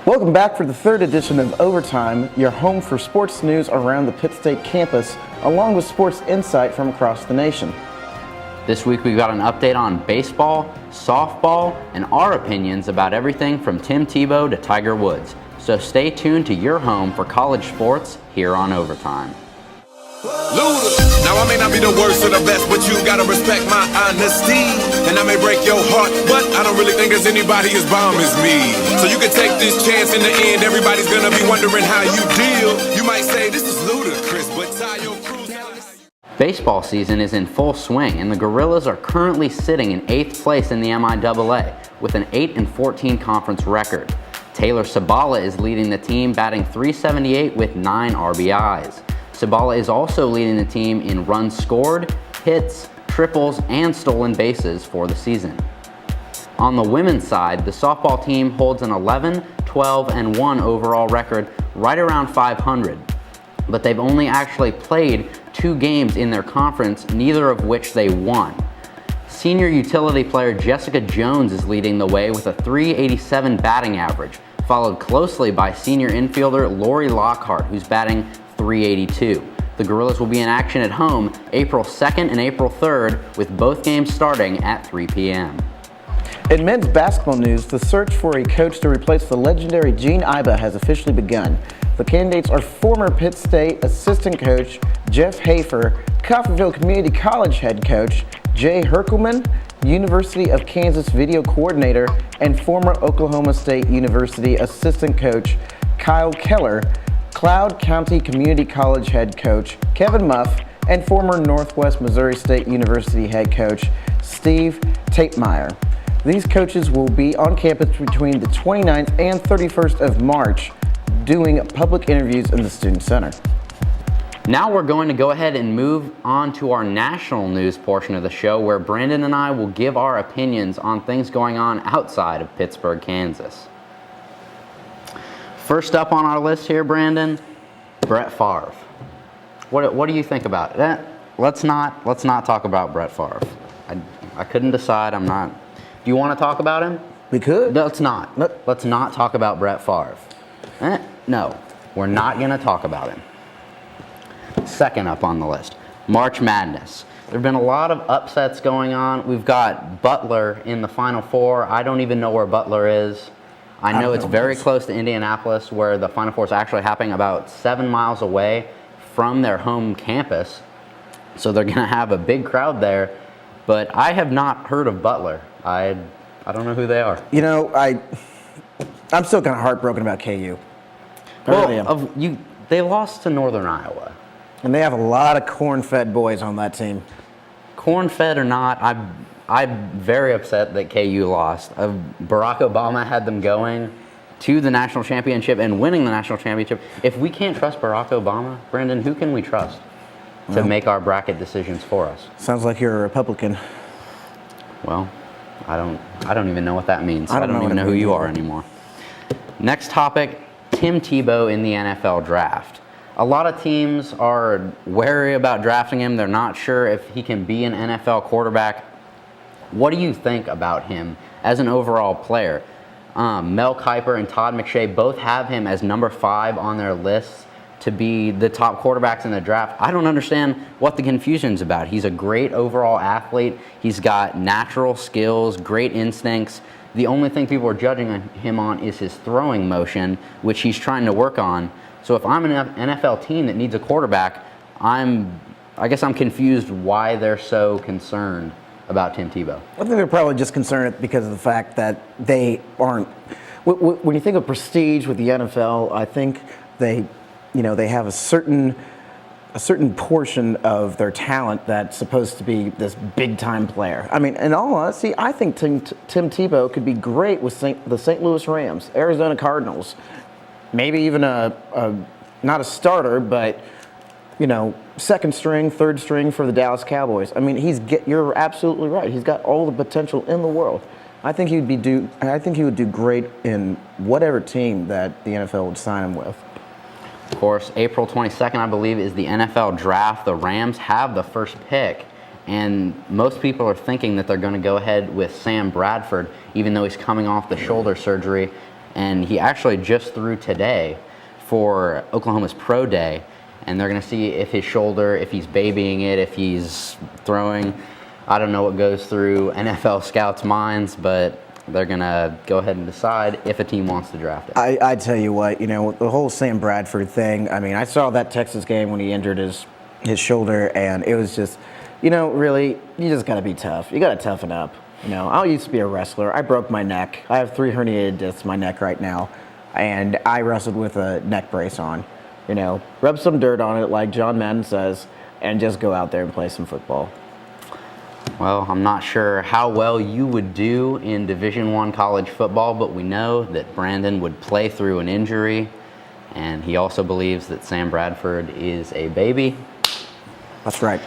Welcome back for the third edition of Overtime, your home for sports news around the Pitt State campus, along with sports insight from across the nation. This week we've got an update on baseball, softball, and our opinions about everything from Tim Tebow to Tiger Woods. So stay tuned to your home for college sports here on Overtime. Luda. Now I may not be the worst or the best, but you gotta respect my honesty. And I may break your heart, but I don't really think there's anybody as bomb as me. So you can take this chance in the end, everybody's gonna be wondering how you deal. You might say this is ludicrous, but tie your cruise. Baseball season is in full swing, and the Gorillas are currently sitting in 8th place in the MIAA with an 8-14 conference record. Taylor Sabala is leading the team, batting .378 with 9 RBIs. Sabala is also leading the team in runs scored, hits, triples, and stolen bases for the season. On the women's side, the softball team holds an 11, 12, and 1 overall record, right around 500. But they've only actually played 2 games in their conference, neither of which they won. Senior utility player Jessica Jones is leading the way with a .387 batting average, followed closely by senior infielder Lori Lockhart, who's batting .382. The Gorillas will be in action at home April 2nd and April 3rd, with both games starting at 3 p.m. In men's basketball news, the search for a coach to replace the legendary Gene Iba has officially begun. The candidates are former Pitt State assistant coach Jeff Hafer, Coffeyville Community College head coach Jay Herkelman, University of Kansas video coordinator, and former Oklahoma State University assistant coach Kyle Keller, Cloud County Community College head coach Kevin Muff, and former Northwest Missouri State University head coach Steve Tatemeyer. These coaches will be on campus between the 29th and 31st of March doing public interviews in the Student Center. Now we're going to go ahead and move on to our national news portion of the show, where Brandon and I will give our opinions on things going on outside of Pittsburgh, Kansas. First up on our list here, Brandon, Brett Favre. What do you think about that? Let's not talk about Brett Favre. I couldn't decide. I'm not. Do you want to talk about him? We could. Let's not. Let's not talk about Brett Favre. No, we're not going to talk about him. Second up on the list, March Madness. There have been a lot of upsets going on. We've got Butler in the Final Four. I don't even know where Butler is. I know it's very close to Indianapolis, where the Final Four is actually happening about 7 miles away from their home campus. So they're going to have a big crowd there. But I have not heard of Butler. I don't know who they are. You know, I'm still kind of heartbroken about KU. They lost to Northern Iowa. And they have a lot of corn-fed boys on that team. Corn-fed or not, I'm very upset that KU lost. Barack Obama had them going to the national championship and winning the national championship. If we can't trust Barack Obama, Brandon, who can we trust to make our bracket decisions for us? Sounds like you're a Republican. Well, I don't even know what that means. I don't even know who you are anymore. Next topic, Tim Tebow in the NFL draft. A lot of teams are wary about drafting him. They're not sure if he can be an NFL quarterback. What do you think about him as an overall player? Mel Kiper and Todd McShay both have him as number 5 on their lists to be the top quarterbacks in the draft. I don't understand what the confusion's about. He's a great overall athlete. He's got natural skills, great instincts. The only thing people are judging him on is his throwing motion, which he's trying to work on. So if I'm an NFL team that needs a quarterback, I guess I'm confused why they're so concerned about Tim Tebow. I think they're probably just concerned because of the fact that they aren't. When you think of prestige with the NFL, I think they have a certain portion of their talent that's supposed to be this big-time player. I mean, in all honesty, I think Tim Tebow could be great with the St. Louis Rams, Arizona Cardinals, maybe even not a starter, but second string, third string for the Dallas Cowboys. I mean, you're absolutely right. He's got all the potential in the world. I think he would do great in whatever team that the NFL would sign him with. Of course, April 22nd, I believe, is the NFL draft. The Rams have the first pick, and most people are thinking that they're going to go ahead with Sam Bradford, even though he's coming off the shoulder surgery. And he actually just threw today for Oklahoma's Pro Day, and they're going to see if his shoulder, if he's babying it, if he's throwing. I don't know what goes through NFL scouts' minds, but they're going to go ahead and decide if a team wants to draft it. I tell you what, the whole Sam Bradford thing, I mean, I saw that Texas game when he injured his shoulder, and it was just, really, you just got to be tough. You got to toughen up. I used to be a wrestler. I broke my neck. I have 3 herniated discs in my neck right now, and I wrestled with a neck brace on. Rub some dirt on it, like John Madden says, and just go out there and play some football. Well, I'm not sure how well you would do in Division I college football, but we know that Brandon would play through an injury, and he also believes that Sam Bradford is a baby. That's right.